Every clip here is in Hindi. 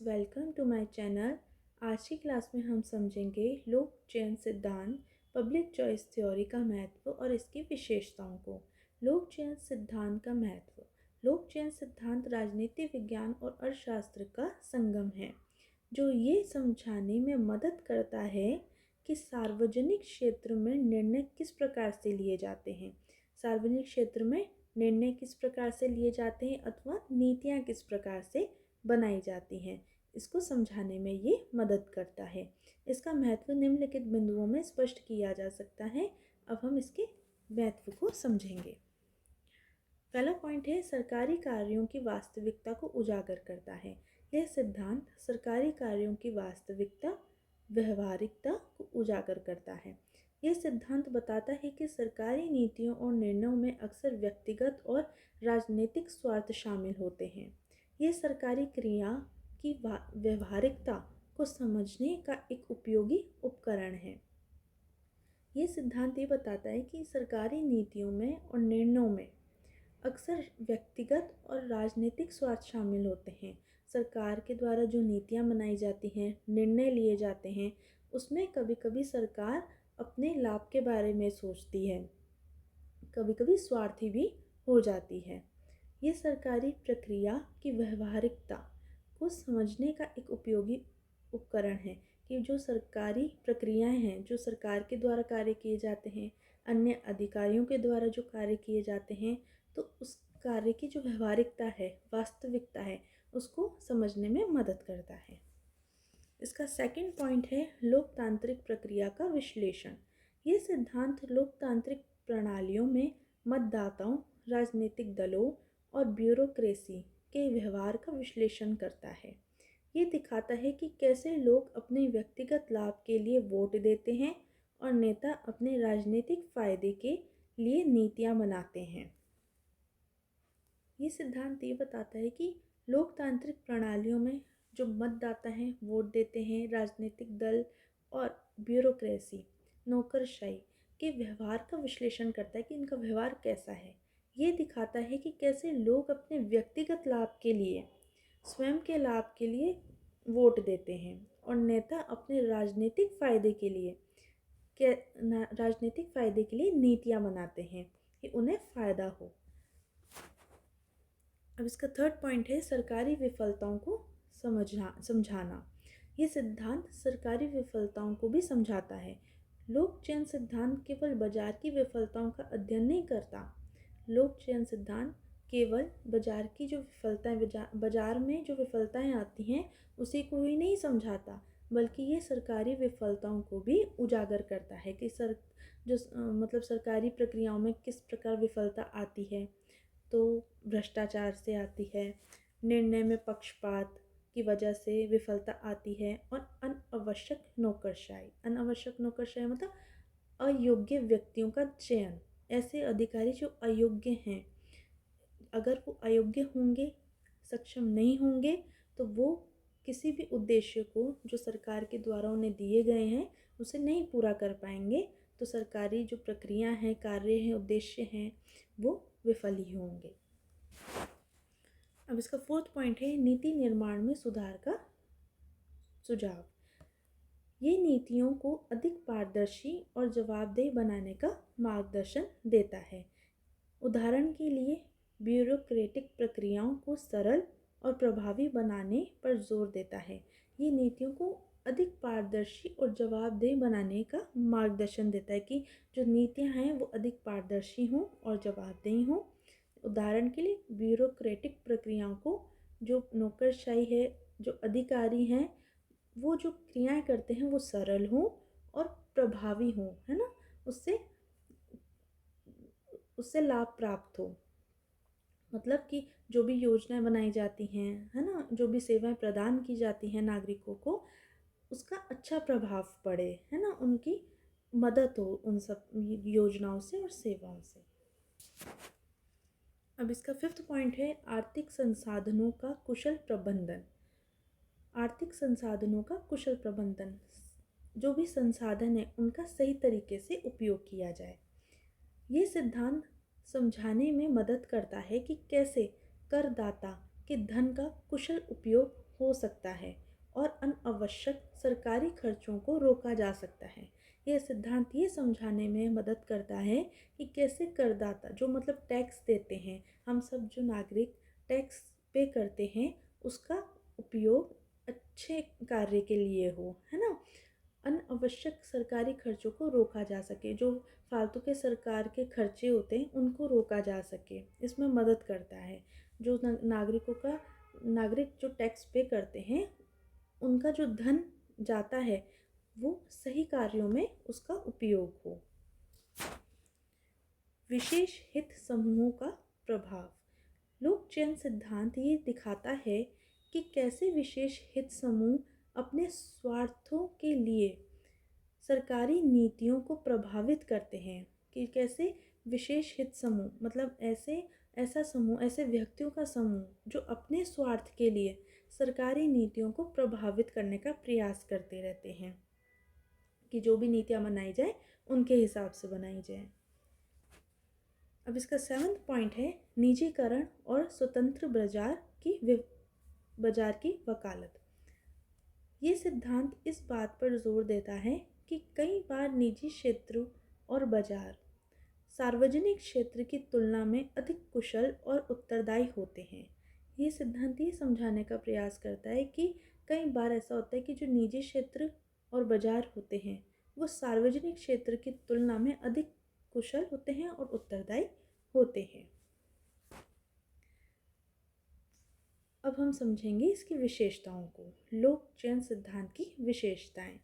Welcome to my channel. आज की क्लास में हम समझेंगे लोक चयन सिद्धांत, पब्लिक चॉइस थ्योरी का महत्व और इसकी विशेषताओं को। लोक चयन सिद्धांत का महत्व। लोक चयन सिद्धांत राजनीति विज्ञान और अर्थशास्त्र का संगम है जो ये समझाने में मदद करता है कि सार्वजनिक क्षेत्र में निर्णय किस प्रकार से लिए जाते हैं। सार्वजनिक क्षेत्र में निर्णय किस प्रकार से लिए जाते हैं अथवा नीतियाँ किस प्रकार से बनाई जाती हैं, इसको समझाने में ये मदद करता है। इसका महत्व निम्नलिखित बिंदुओं में स्पष्ट किया जा सकता है। अब हम इसके महत्व को समझेंगे। पहला पॉइंट है सरकारी कार्यों की वास्तविकता को उजागर करता है। यह सिद्धांत सरकारी कार्यों की वास्तविकता व्यवहारिकता को उजागर करता है। यह सिद्धांत बताता है कि सरकारी नीतियों और निर्णयों में अक्सर व्यक्तिगत और राजनीतिक स्वार्थ शामिल होते हैं। ये सरकारी क्रिया की व्यवहारिकता को समझने का एक उपयोगी उपकरण है। ये सिद्धांत ये बताता है कि सरकारी नीतियों में और निर्णयों में अक्सर व्यक्तिगत और राजनीतिक स्वार्थ शामिल होते हैं। सरकार के द्वारा जो नीतियाँ बनाई जाती हैं, निर्णय लिए जाते हैं, उसमें कभी कभी सरकार अपने लाभ के बारे में सोचती है, कभी कभी स्वार्थी भी हो जाती है। ये सरकारी प्रक्रिया की व्यवहारिकता को समझने का एक उपयोगी उपकरण है कि जो सरकारी प्रक्रियाएं हैं, जो सरकार के द्वारा कार्य किए जाते हैं, अन्य अधिकारियों के द्वारा जो कार्य किए जाते हैं, तो उस कार्य की जो व्यवहारिकता है, वास्तविकता है, उसको समझने में मदद करता है। इसका सेकंड पॉइंट है लोकतांत्रिक प्रक्रिया का विश्लेषण। ये सिद्धांत लोकतांत्रिक प्रणालियों में मतदाताओं, राजनीतिक दलों और ब्यूरोक्रेसी के व्यवहार का विश्लेषण करता है। ये दिखाता है कि कैसे लोग अपने व्यक्तिगत लाभ के लिए वोट देते हैं और नेता अपने राजनीतिक फायदे के लिए नीतियाँ बनाते हैं। ये सिद्धांत ये बताता है कि लोकतांत्रिक प्रणालियों में जो मतदाता हैं, वोट देते हैं, राजनीतिक दल और ब्यूरोक्रेसी, नौकरशाही के व्यवहार का विश्लेषण करता है कि इनका व्यवहार कैसा है। ये दिखाता है कि कैसे लोग अपने व्यक्तिगत लाभ के लिए, स्वयं के लाभ के लिए वोट देते हैं और नेता अपने राजनीतिक फ़ायदे के लिए नीतियाँ बनाते हैं कि उन्हें फ़ायदा हो। अब इसका थर्ड पॉइंट है सरकारी विफलताओं को समझाना। ये सिद्धांत सरकारी विफलताओं को भी समझाता है। लोक चयन सिद्धांत केवल बाजार की विफलताओं का अध्ययन नहीं करता। लोक चयन सिद्धांत केवल बाजार की जो विफलताएं, बाजार में जो विफलताएं आती हैं उसी को ही नहीं समझाता, बल्कि ये सरकारी विफलताओं को भी उजागर करता है कि मतलब सरकारी प्रक्रियाओं में किस प्रकार विफलता आती है। तो भ्रष्टाचार से आती है, निर्णय में पक्षपात की वजह से विफलता आती है और अनावश्यक नौकरशाही मतलब अयोग्य व्यक्तियों का चयन। ऐसे अधिकारी जो अयोग्य हैं, अगर वो अयोग्य होंगे, सक्षम नहीं होंगे, तो वो किसी भी उद्देश्य को जो सरकार के द्वारा उन्हें दिए गए हैं उसे नहीं पूरा कर पाएंगे, तो सरकारी जो प्रक्रिया हैं, कार्य हैं, उद्देश्य हैं, वो विफल ही होंगे। अब इसका फोर्थ पॉइंट है नीति निर्माण में सुधार का सुझाव। ये नीतियों को अधिक पारदर्शी और जवाबदेह बनाने का मार्गदर्शन देता है। उदाहरण के लिए ब्यूरोक्रेटिक प्रक्रियाओं को सरल और प्रभावी बनाने पर जोर देता है। ये नीतियों को अधिक पारदर्शी और जवाबदेह बनाने का मार्गदर्शन देता है कि जो नीतियां हैं वो अधिक पारदर्शी हों और जवाबदेही हों। उदाहरण के लिए ब्यूरोक्रेटिक प्रक्रियाओं को, जो नौकरशाही है, जो अधिकारी हैं, वो जो क्रियाएं करते हैं वो सरल हों और प्रभावी हों, है ना, उससे उससे लाभ प्राप्त हो। मतलब कि जो भी योजनाएं बनाई जाती हैं, है ना, जो भी सेवाएं प्रदान की जाती हैं नागरिकों को, उसका अच्छा प्रभाव पड़े, है ना, उनकी मदद हो उन सब योजनाओं से और सेवाओं से। अब इसका फिफ्थ पॉइंट है आर्थिक संसाधनों का कुशल प्रबंधन। आर्थिक संसाधनों का कुशल प्रबंधन, जो भी संसाधन है उनका सही तरीके से उपयोग किया जाए। ये सिद्धांत समझाने में मदद करता है कि कैसे करदाता के धन का कुशल उपयोग हो सकता है और अनावश्यक सरकारी खर्चों को रोका जा सकता है। यह सिद्धांत ये समझाने में मदद करता है कि कैसे करदाता जो मतलब टैक्स देते हैं, हम सब जो नागरिक टैक्स पे करते हैं, उसका उपयोग अच्छे कार्य के लिए हो, है ना। अनावश्यक सरकारी खर्चों को रोका जा सके, जो फालतू के सरकार के खर्चे होते हैं उनको रोका जा सके, इसमें मदद करता है। जो नागरिक जो टैक्स पे करते हैं, उनका जो धन जाता है वो सही कार्यों में उसका उपयोग हो। विशेष हित समूहों का प्रभाव। लोक चयन सिद्धांत ये दिखाता है कि कैसे विशेष हित समूह अपने स्वार्थों के लिए सरकारी नीतियों को प्रभावित करते हैं। कि कैसे विशेष हित समूह मतलब ऐसे व्यक्तियों का समूह जो अपने स्वार्थ के लिए सरकारी नीतियों को प्रभावित करने का प्रयास करते रहते हैं, कि जो भी नीतियाँ बनाई जाए उनके हिसाब से बनाई जाए। अब इसका 7वां पॉइंट है निजीकरण और स्वतंत्र बाजार की वकालत। ये सिद्धांत इस बात पर जोर देता है कि कई बार निजी क्षेत्र और बाजार सार्वजनिक क्षेत्र की तुलना में अधिक कुशल और उत्तरदायी होते हैं। ये सिद्धांत ये समझाने का प्रयास करता है कि कई बार ऐसा होता है कि जो निजी क्षेत्र और बाजार होते हैं वो सार्वजनिक क्षेत्र की तुलना में अधिक कुशल होते हैं और उत्तरदायी होते हैं। अब हम समझेंगे इसकी विशेषताओं को। लोक चयन सिद्धांत की विशेषताएं।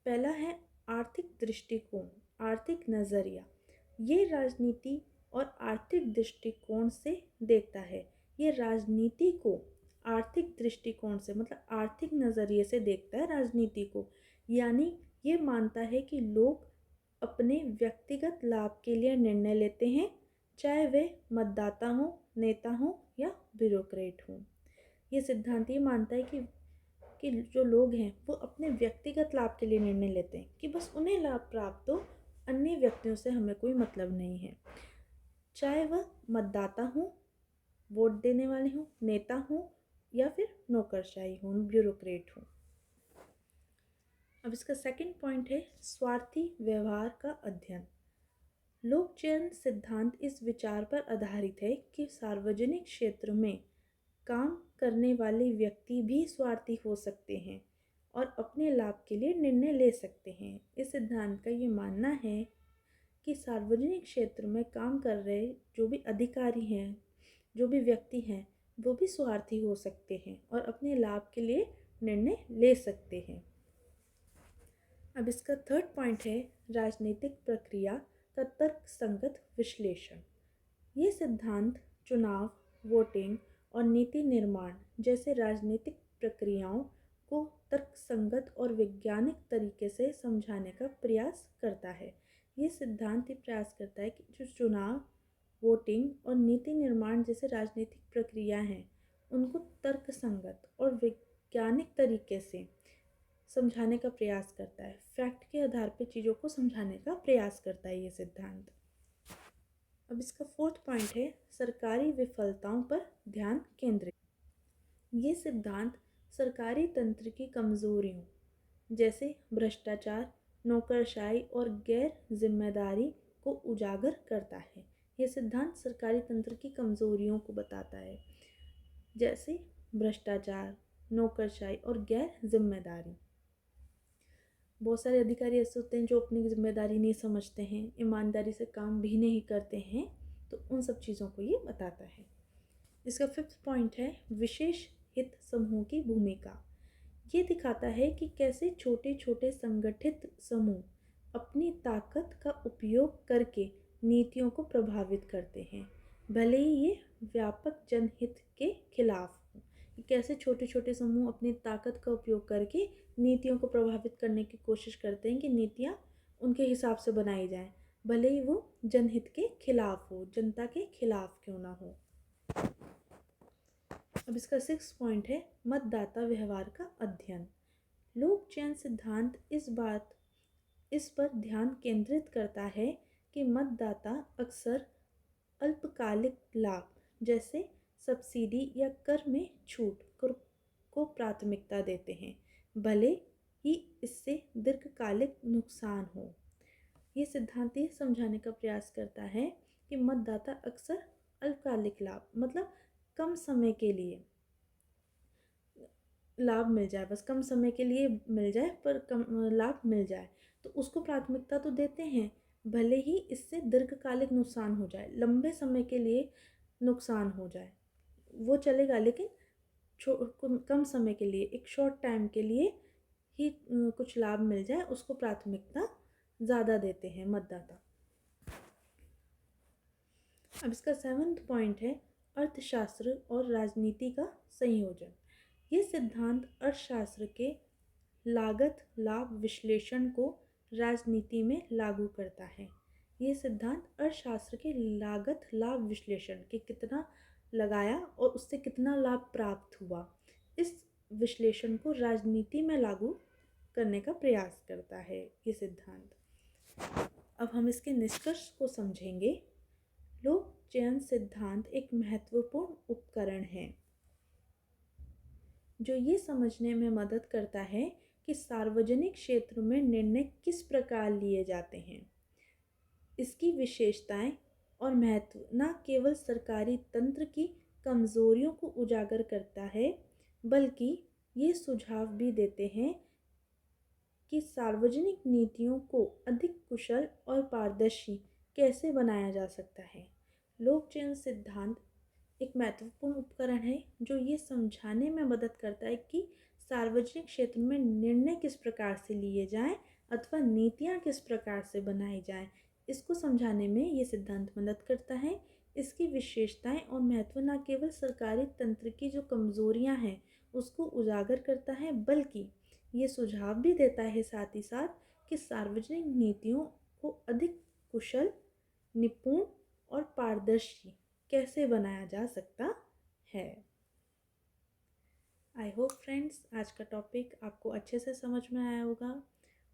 पहला है आर्थिक दृष्टिकोण, आर्थिक नज़रिया। ये राजनीति और आर्थिक दृष्टिकोण से देखता है। ये राजनीति को आर्थिक दृष्टिकोण से मतलब आर्थिक नज़रिए से देखता है राजनीति को। यानी ये मानता है कि लोग अपने व्यक्तिगत लाभ के लिए निर्णय लेते हैं, चाहे वे मतदाता हों, नेता हों या ब्यूरोक्रेट हों। ये सिद्धांत ये मानता है कि जो लोग हैं वो अपने व्यक्तिगत लाभ के लिए निर्णय लेते हैं, कि बस उन्हें लाभ प्राप्त हो, अन्य व्यक्तियों से हमें कोई मतलब नहीं है। चाहे वह मतदाता हों, वोट देने वाले हों, नेता हों या फिर नौकरशाही हों, ब्यूरोक्रेट हों। अब इसका 2nd पॉइंट है स्वार्थी व्यवहार का अध्ययन। लोक चयन सिद्धांत इस विचार पर आधारित है कि सार्वजनिक क्षेत्र में काम करने वाले व्यक्ति भी स्वार्थी हो सकते हैं और अपने लाभ के लिए निर्णय ले सकते हैं। इस सिद्धांत का ये मानना है कि सार्वजनिक क्षेत्र में काम कर रहे जो भी अधिकारी हैं, जो भी व्यक्ति हैं, वो भी स्वार्थी हो सकते हैं और अपने लाभ के लिए निर्णय ले सकते हैं। अब इसका 3rd पॉइंट है राजनीतिक प्रक्रिया का तर्कसंगत विश्लेषण। ये सिद्धांत चुनाव, वोटिंग और नीति निर्माण जैसे राजनीतिक प्रक्रियाओं को तर्कसंगत और वैज्ञानिक तरीके से समझाने का प्रयास करता है। ये सिद्धांत ये प्रयास करता है कि जो चुनाव, वोटिंग और नीति निर्माण जैसे राजनीतिक प्रक्रिया हैं उनको तर्कसंगत और वैज्ञानिक तरीके से समझाने का प्रयास करता है। फैक्ट के आधार पर चीज़ों को समझाने का प्रयास करता है ये सिद्धांत। अब इसका 4th पॉइंट है सरकारी विफलताओं पर ध्यान केंद्रित। ये सिद्धांत सरकारी तंत्र की कमजोरियों जैसे भ्रष्टाचार, नौकरशाही और गैर जिम्मेदारी को उजागर करता है। ये सिद्धांत सरकारी तंत्र की कमजोरियों को बताता है, जैसे भ्रष्टाचार, नौकरशाही और गैर जिम्मेदारी। बहुत सारे अधिकारी ऐसे होते हैं जो अपनी जिम्मेदारी नहीं समझते हैं, ईमानदारी से काम भी नहीं करते हैं, तो उन सब चीज़ों को ये बताता है। इसका 5th पॉइंट है विशेष हित समूह की भूमिका। ये दिखाता है कि कैसे छोटे छोटे संगठित समूह अपनी ताकत का उपयोग करके नीतियों को प्रभावित करते हैं, भले ही ये व्यापक जनहित के खिलाफ हो। कैसे छोटे छोटे समूह अपनी ताकत का उपयोग करके नीतियों को प्रभावित करने की कोशिश करते हैं कि नीतियाँ उनके हिसाब से बनाई जाएं, भले ही वो जनहित के खिलाफ हो, जनता के खिलाफ क्यों ना हो। अब इसका 6th पॉइंट है मतदाता व्यवहार का अध्ययन। लोक चयन सिद्धांत इस पर ध्यान केंद्रित करता है कि मतदाता अक्सर अल्पकालिक लाभ जैसे सब्सिडी या कर में छूट को प्राथमिकता देते हैं, भले ही इससे दीर्घकालिक नुकसान हो। ये सिद्धांत ये समझाने का प्रयास करता है कि मतदाता अक्सर अल्पकालिक लाभ, मतलब कम समय के लिए लाभ मिल जाए, बस कम समय के लिए मिल जाए पर कम लाभ मिल जाए, तो उसको प्राथमिकता तो देते हैं, भले ही इससे दीर्घकालिक नुकसान हो जाए, लंबे समय के लिए नुकसान हो जाए वो चलेगा, लेकिन कम समय के लिए, एक शॉर्ट टाइम के लिए ही कुछ लाभ मिल जाए, उसको प्राथमिकता ज़्यादा देते हैं मतदाता। अब इसका 7वां पॉइंट है अर्थशास्त्र और राजनीति का संयोजन। ये सिद्धांत अर्थशास्त्र के लागत लाभ विश्लेषण को राजनीति में लागू करता है। ये सिद्धांत अर्थशास्त्र के लागत लाभ विश्लेषण के कितना लगाया और उससे कितना लाभ प्राप्त हुआ, इस विश्लेषण को राजनीति में लागू करने का प्रयास करता है ये सिद्धांत। अब हम इसके निष्कर्ष को समझेंगे। लोक चयन सिद्धांत एक महत्वपूर्ण उपकरण है जो ये समझने में मदद करता है कि सार्वजनिक क्षेत्र में निर्णय किस प्रकार लिए जाते हैं। इसकी विशेषताएं और महत्व न केवल सरकारी तंत्र की कमजोरियों को उजागर करता है, बल्कि ये सुझाव भी देते हैं कि सार्वजनिक नीतियों को अधिक कुशल और पारदर्शी कैसे बनाया जा सकता है। लोक चयन सिद्धांत एक महत्वपूर्ण उपकरण है जो ये समझाने में मदद करता है कि सार्वजनिक क्षेत्र में निर्णय किस प्रकार से लिए जाएं अथवा नीतियां किस प्रकार से बनाई जाएं। इसको समझाने में ये सिद्धांत मदद करता है। इसकी विशेषताएं और महत्व न केवल सरकारी तंत्र की जो कमजोरियां हैं उसको उजागर करता है, बल्कि ये सुझाव भी देता है साथ ही साथ कि सार्वजनिक नीतियों को अधिक कुशल, निपुण और पारदर्शी कैसे बनाया जा सकता है। आई होप फ्रेंड्स आज का टॉपिक आपको अच्छे से समझ में आया होगा,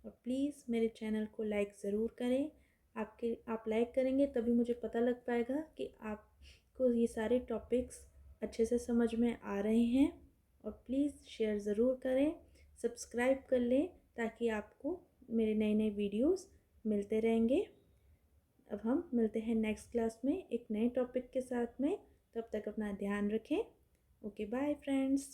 और प्लीज़ मेरे चैनल को लाइक ज़रूर करें। आप लाइक करेंगे तभी मुझे पता लग पाएगा कि आपको ये सारे टॉपिक्स अच्छे से समझ में आ रहे हैं। और प्लीज़ शेयर ज़रूर करें, सब्सक्राइब कर लें ताकि आपको मेरे नए नए वीडियोस मिलते रहेंगे। अब हम मिलते हैं नेक्स्ट क्लास में एक नए टॉपिक के साथ में। तब तक अपना ध्यान रखें। Okay bye friends.